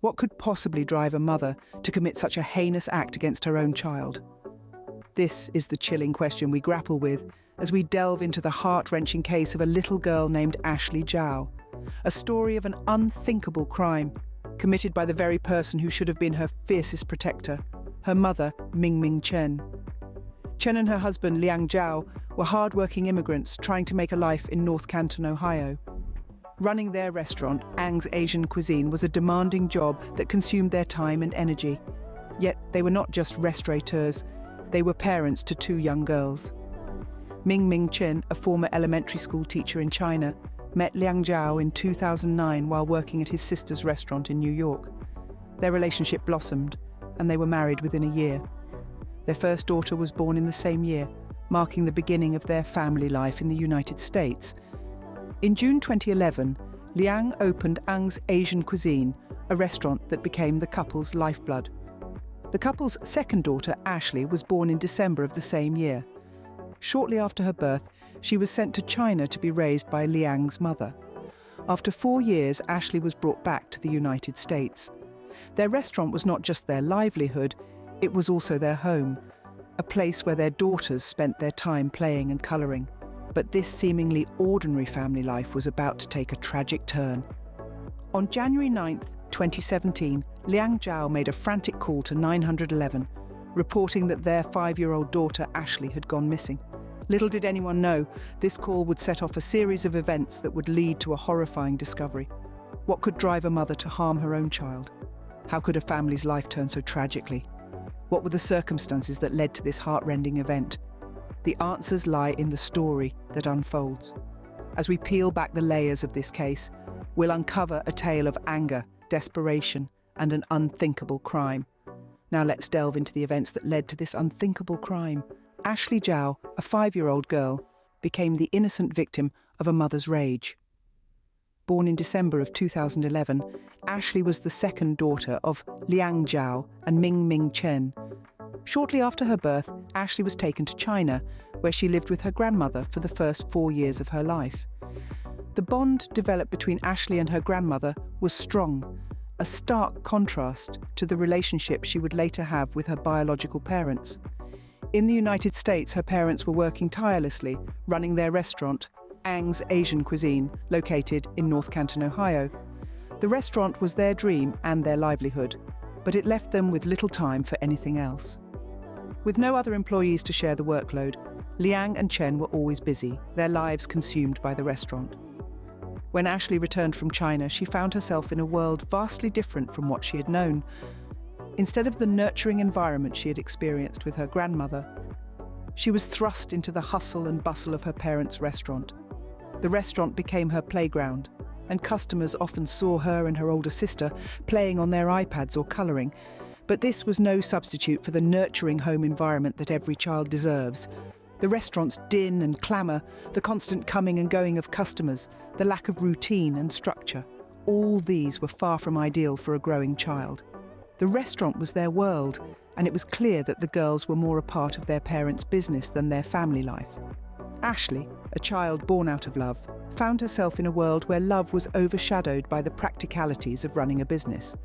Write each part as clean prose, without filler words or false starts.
What could possibly drive a mother to commit such a heinous act against her own child? This is the chilling question we grapple with as we delve into the heart-wrenching case of a little girl named Ashley Jiao, a story of an unthinkable crime committed by the very person who should have been her fiercest protector, her mother, Ming Chen. Chen and her husband, Liang Zhao, were hard-working immigrants trying to make a life in North Canton, Ohio. Running their restaurant, Ang's Asian Cuisine, was a demanding job that consumed their time and energy. Yet they were not just restaurateurs, they were parents to two young girls. Ming Chen, a former elementary school teacher in China, met Liang Zhao in 2009 while working at his sister's restaurant in New York. Their relationship blossomed, and they were married within a year. Their first daughter was born in the same year, marking the beginning of their family life in the United States. In June 2011, Liang opened Ang's Asian Cuisine, a restaurant that became the couple's lifeblood. The couple's second daughter, Ashley, was born in December of the same year. Shortly after her birth, she was sent to China to be raised by Liang's mother. After 4 years, Ashley was brought back to the United States. Their restaurant was not just their livelihood, it was also their home, a place where their daughters spent their time playing and colouring. But this seemingly ordinary family life was about to take a tragic turn. On January 9th, 2017, Liang Zhao made a frantic call to 911, reporting that their 5-year-old daughter Ashley had gone missing. Little did anyone know, this call would set off a series of events that would lead to a horrifying discovery. What could drive a mother to harm her own child? How could a family's life turn so tragically? What were the circumstances that led to this heart-rending event? The answers lie in the story that unfolds. As we peel back the layers of this case, we'll uncover a tale of anger, desperation, and an unthinkable crime. Now let's delve into the events that led to this unthinkable crime. Ashley Jiao, a 5-year-old girl, became the innocent victim of a mother's rage. Born in December of 2011, Ashley was the second daughter of Liang Zhao and Ming Chen. Shortly after her birth, Ashley was taken to China, where she lived with her grandmother for the first 4 years of her life. The bond developed between Ashley and her grandmother was strong, a stark contrast to the relationship she would later have with her biological parents. In the United States, her parents were working tirelessly, running their restaurant, Ang's Asian Cuisine, located in North Canton, Ohio. The restaurant was their dream and their livelihood, but it left them with little time for anything else. With no other employees to share the workload, Liang and Chen were always busy, their lives consumed by the restaurant. When Ashley returned from China, she found herself in a world vastly different from what she had known. Instead of the nurturing environment she had experienced with her grandmother, she was thrust into the hustle and bustle of her parents' restaurant. The restaurant became her playground, and customers often saw her and her older sister playing on their iPads or colouring. But this was no substitute for the nurturing home environment that every child deserves. The restaurant's din and clamour, the constant coming and going of customers, the lack of routine and structure, all these were far from ideal for a growing child. The restaurant was their world, and it was clear that the girls were more a part of their parents' business than their family life. Ashley, a child born out of love, found herself in a world where love was overshadowed by the practicalities of running a business.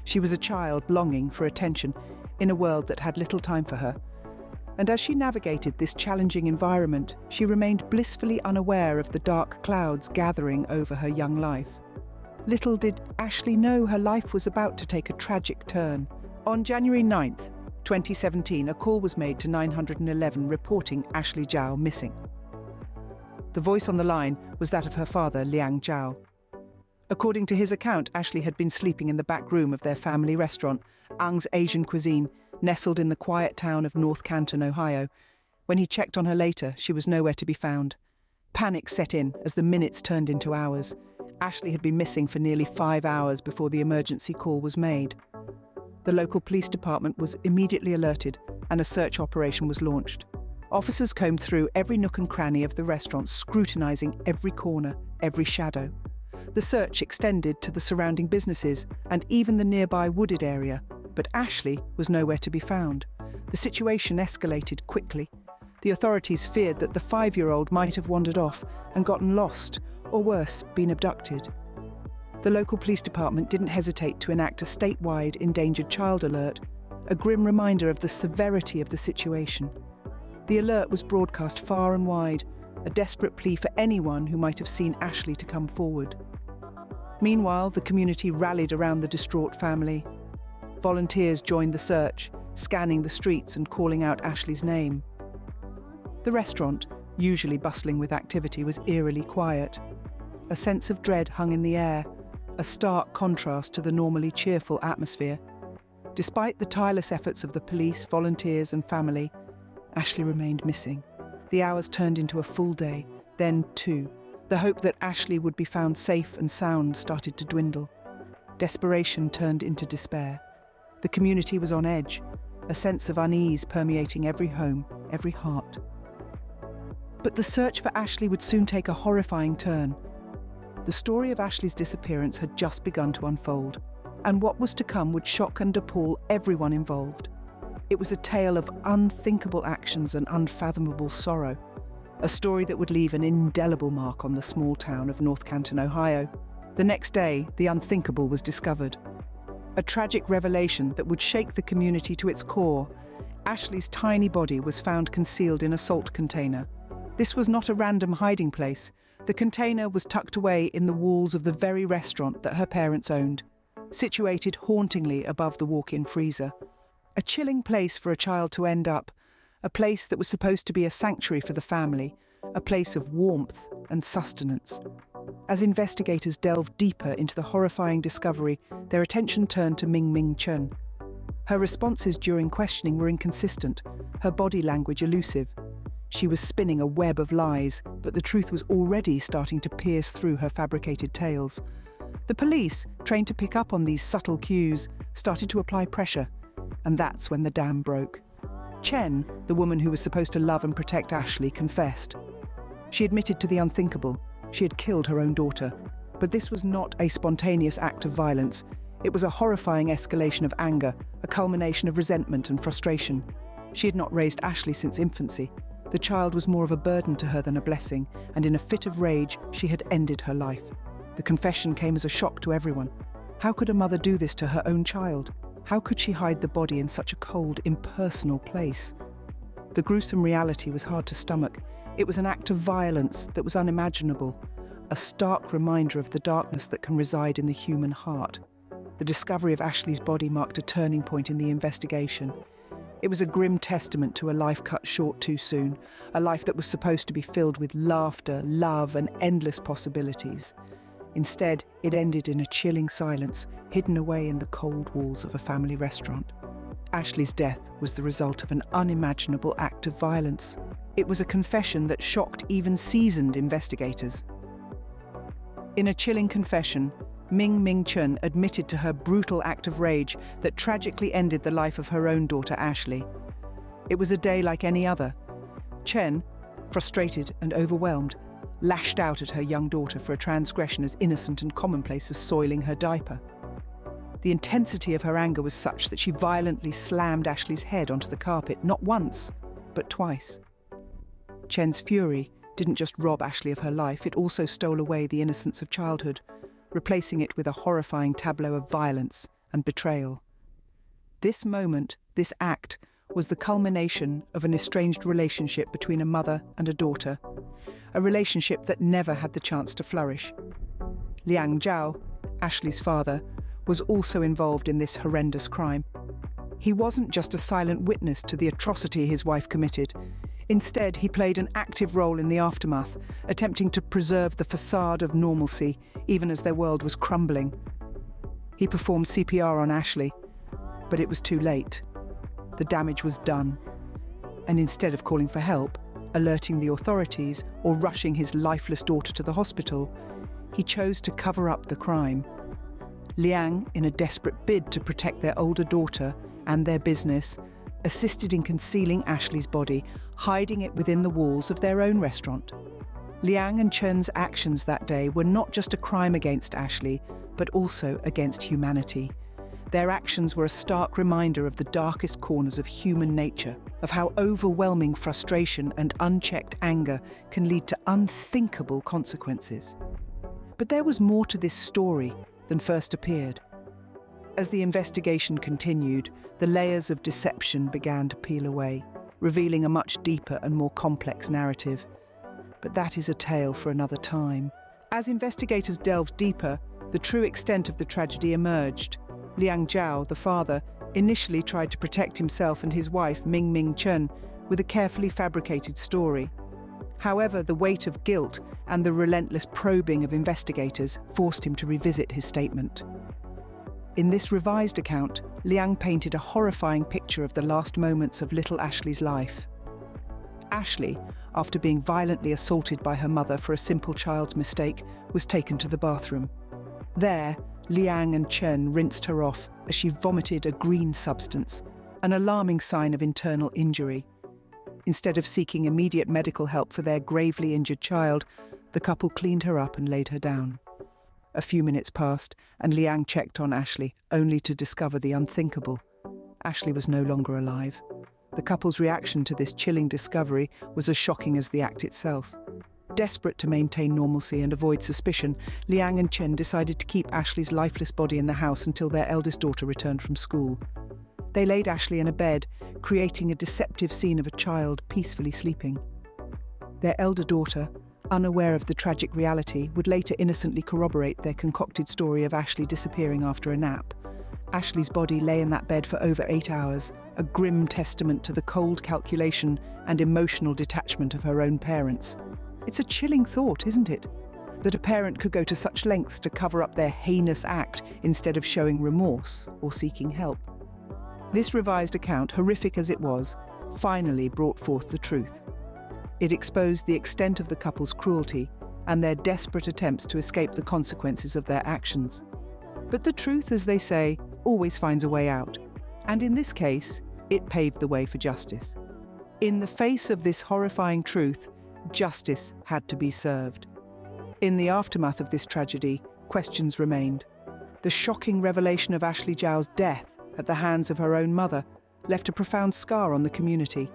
She was a child longing for attention in a world that had little time for her. And as she navigated this challenging environment, she remained blissfully unaware of the dark clouds gathering over her young life. Little did Ashley know her life was about to take a tragic turn. On January 9th, 2017, a call was made to 911 reporting Ashley Jiao missing. The voice on the line was that of her father, Liang Zhao. According to his account, Ashley had been sleeping in the back room of their family restaurant, Ang's Asian Cuisine, nestled in the quiet town of North Canton, Ohio. When he checked on her later, she was nowhere to be found. Panic set in as the minutes turned into hours. Ashley had been missing for nearly 5 hours before the emergency call was made. The local police department was immediately alerted and a search operation was launched. Officers combed through every nook and cranny of the restaurant, scrutinising every corner, every shadow. The search extended to the surrounding businesses and even the nearby wooded area, but Ashley was nowhere to be found. The situation escalated quickly. The authorities feared that the 5-year-old might have wandered off and gotten lost, or worse, been abducted. The local police department didn't hesitate to enact a statewide endangered child alert, a grim reminder of the severity of the situation. The alert was broadcast far and wide, a desperate plea for anyone who might have seen Ashley to come forward. Meanwhile, the community rallied around the distraught family. Volunteers joined the search, scanning the streets and calling out Ashley's name. The restaurant, usually bustling with activity, was eerily quiet. A sense of dread hung in the air, a stark contrast to the normally cheerful atmosphere. Despite the tireless efforts of the police, volunteers and family, Ashley remained missing. The hours turned into a full day, then 2. The hope that Ashley would be found safe and sound started to dwindle. Desperation turned into despair. The community was on edge, a sense of unease permeating every home, every heart. But the search for Ashley would soon take a horrifying turn. The story of Ashley's disappearance had just begun to unfold, and what was to come would shock and appall everyone involved. It was a tale of unthinkable actions and unfathomable sorrow, a story that would leave an indelible mark on the small town of North Canton, Ohio. The next day, the unthinkable was discovered. A tragic revelation that would shake the community to its core. Ashley's tiny body was found concealed in a salt container. This was not a random hiding place. The container was tucked away in the walls of the very restaurant that her parents owned, situated hauntingly above the walk-in freezer. A chilling place for a child to end up, a place that was supposed to be a sanctuary for the family, a place of warmth and sustenance. As investigators delved deeper into the horrifying discovery, their attention turned to Ming Chen. Her responses during questioning were inconsistent, her body language elusive. She was spinning a web of lies, but the truth was already starting to pierce through her fabricated tales. The police, trained to pick up on these subtle cues, started to apply pressure, and that's when the dam broke. Chen, the woman who was supposed to love and protect Ashley, confessed. She admitted to the unthinkable. She had killed her own daughter. But this was not a spontaneous act of violence. It was a horrifying escalation of anger, a culmination of resentment and frustration. She had not raised Ashley since infancy. The child was more of a burden to her than a blessing, and in a fit of rage, she had ended her life. The confession came as a shock to everyone. How could a mother do this to her own child? How could she hide the body in such a cold, impersonal place? The gruesome reality was hard to stomach. It was an act of violence that was unimaginable, a stark reminder of the darkness that can reside in the human heart. The discovery of Ashley's body marked a turning point in the investigation. It was a grim testament to a life cut short too soon, a life that was supposed to be filled with laughter, love, and endless possibilities. Instead, it ended in a chilling silence, hidden away in the cold walls of a family restaurant. Ashley's death was the result of an unimaginable act of violence. It was a confession that shocked even seasoned investigators. In a chilling confession, Ming Chen admitted to her brutal act of rage that tragically ended the life of her own daughter, Ashley. It was a day like any other. Chen, frustrated and overwhelmed, lashed out at her young daughter for a transgression as innocent and commonplace as soiling her diaper. The intensity of her anger was such that she violently slammed Ashley's head onto the carpet, not once, but twice. Chen's fury didn't just rob Ashley of her life, it also stole away the innocence of childhood, replacing it with a horrifying tableau of violence and betrayal. This moment, this act, was the culmination of an estranged relationship between a mother and a daughter, a relationship that never had the chance to flourish. Zhao, Ashley's father, was also involved in this horrendous crime. He wasn't just a silent witness to the atrocity his wife committed. Instead, he played an active role in the aftermath, attempting to preserve the facade of normalcy, even as their world was crumbling. He performed CPR on Ashley, but it was too late. The damage was done. And instead of calling for help, alerting the authorities, or rushing his lifeless daughter to the hospital, he chose to cover up the crime. Liang, in a desperate bid to protect their older daughter and their business, assisted in concealing Ashley's body, hiding it within the walls of their own restaurant. Liang and Chen's actions that day were not just a crime against Ashley, but also against humanity. Their actions were a stark reminder of the darkest corners of human nature, of how overwhelming frustration and unchecked anger can lead to unthinkable consequences. But there was more to this story, than first appeared. As the investigation continued, the layers of deception began to peel away, revealing a much deeper and more complex narrative. But that is a tale for another time. As investigators delved deeper, the true extent of the tragedy emerged. Jiao, the father, initially tried to protect himself and his wife, Ming Chen, with a carefully fabricated story. However, the weight of guilt and the relentless probing of investigators forced him to revisit his statement. In this revised account, Liang painted a horrifying picture of the last moments of little Ashley's life. Ashley, after being violently assaulted by her mother for a simple child's mistake, was taken to the bathroom. There, Liang and Chen rinsed her off as she vomited a green substance, an alarming sign of internal injury. Instead of seeking immediate medical help for their gravely injured child, the couple cleaned her up and laid her down. A few minutes passed, and Liang checked on Ashley, only to discover the unthinkable. Ashley was no longer alive. The couple's reaction to this chilling discovery was as shocking as the act itself. Desperate to maintain normalcy and avoid suspicion, Liang and Chen decided to keep Ashley's lifeless body in the house until their eldest daughter returned from school. They laid Ashley in a bed, creating a deceptive scene of a child peacefully sleeping. Their elder daughter, unaware of the tragic reality, would later innocently corroborate their concocted story of Ashley disappearing after a nap. Ashley's body lay in that bed for over 8 hours, a grim testament to the cold calculation and emotional detachment of her own parents. It's a chilling thought, isn't it? That a parent could go to such lengths to cover up their heinous act instead of showing remorse or seeking help. This revised account, horrific as it was, finally brought forth the truth. It exposed the extent of the couple's cruelty and their desperate attempts to escape the consequences of their actions. But the truth, as they say, always finds a way out. And in this case, it paved the way for justice. In the face of this horrifying truth, justice had to be served. In the aftermath of this tragedy, questions remained. The shocking revelation of Ashley Zhao's death at the hands of her own mother left a profound scar on the community.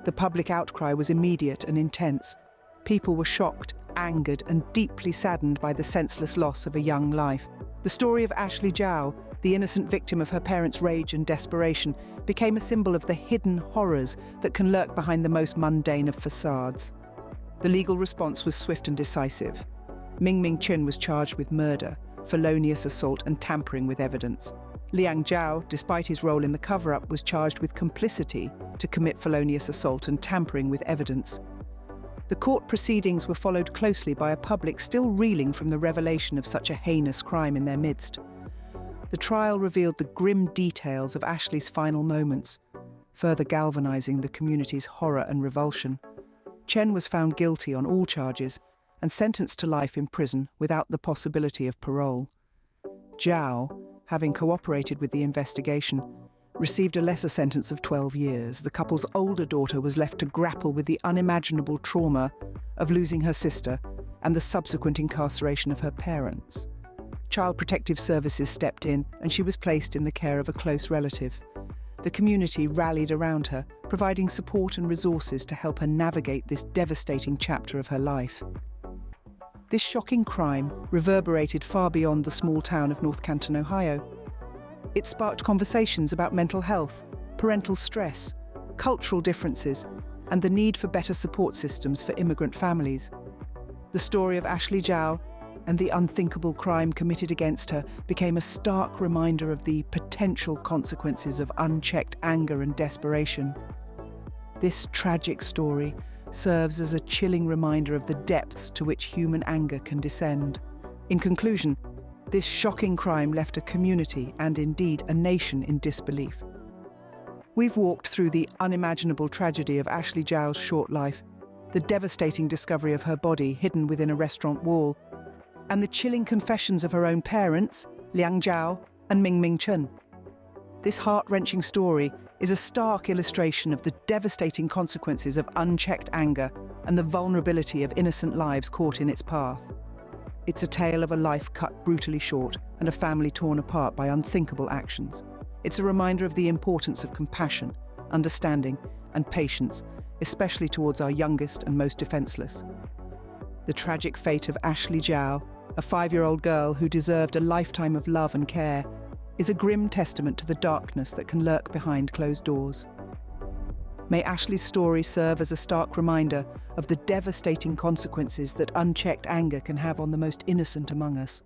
The public outcry was immediate and intense. People were shocked, angered, and deeply saddened by the senseless loss of a young life. The story of Ashley Jiao, the innocent victim of her parents' rage and desperation, became a symbol of the hidden horrors that can lurk behind the most mundane of facades. The legal response was swift and decisive. Ming Chen was charged with murder, felonious assault, and tampering with evidence. Liang Jiao, despite his role in the cover-up, was charged with complicity to commit felonious assault and tampering with evidence. The court proceedings were followed closely by a public still reeling from the revelation of such a heinous crime in their midst. The trial revealed the grim details of Ashley's final moments, further galvanizing the community's horror and revulsion. Chen was found guilty on all charges and sentenced to life in prison without the possibility of parole. Jiao, having cooperated with the investigation, received a lesser sentence of 12 years. The couple's older daughter was left to grapple with the unimaginable trauma of losing her sister and the subsequent incarceration of her parents. Child Protective Services stepped in and she was placed in the care of a close relative. The community rallied around her, providing support and resources to help her navigate this devastating chapter of her life. This shocking crime reverberated far beyond the small town of North Canton, Ohio. It sparked conversations about mental health, parental stress, cultural differences, and the need for better support systems for immigrant families. The story of Ashley Jiao and the unthinkable crime committed against her became a stark reminder of the potential consequences of unchecked anger and desperation. This tragic story serves as a chilling reminder of the depths to which human anger can descend. In conclusion, this shocking crime left a community and indeed a nation in disbelief. We've walked through the unimaginable tragedy of Ashley Jiao's short life, the devastating discovery of her body hidden within a restaurant wall, and the chilling confessions of her own parents, Liang Jiao and Ming Chen. This heart-wrenching story is a stark illustration of the devastating consequences of unchecked anger and the vulnerability of innocent lives caught in its path. It's a tale of a life cut brutally short and a family torn apart by unthinkable actions. It's a reminder of the importance of compassion, understanding, and patience, especially towards our youngest and most defenseless. The tragic fate of Ashley Jiao, a 5-year-old girl who deserved a lifetime of love and care, is a grim testament to the darkness that can lurk behind closed doors. May Ashley's story serve as a stark reminder of the devastating consequences that unchecked anger can have on the most innocent among us.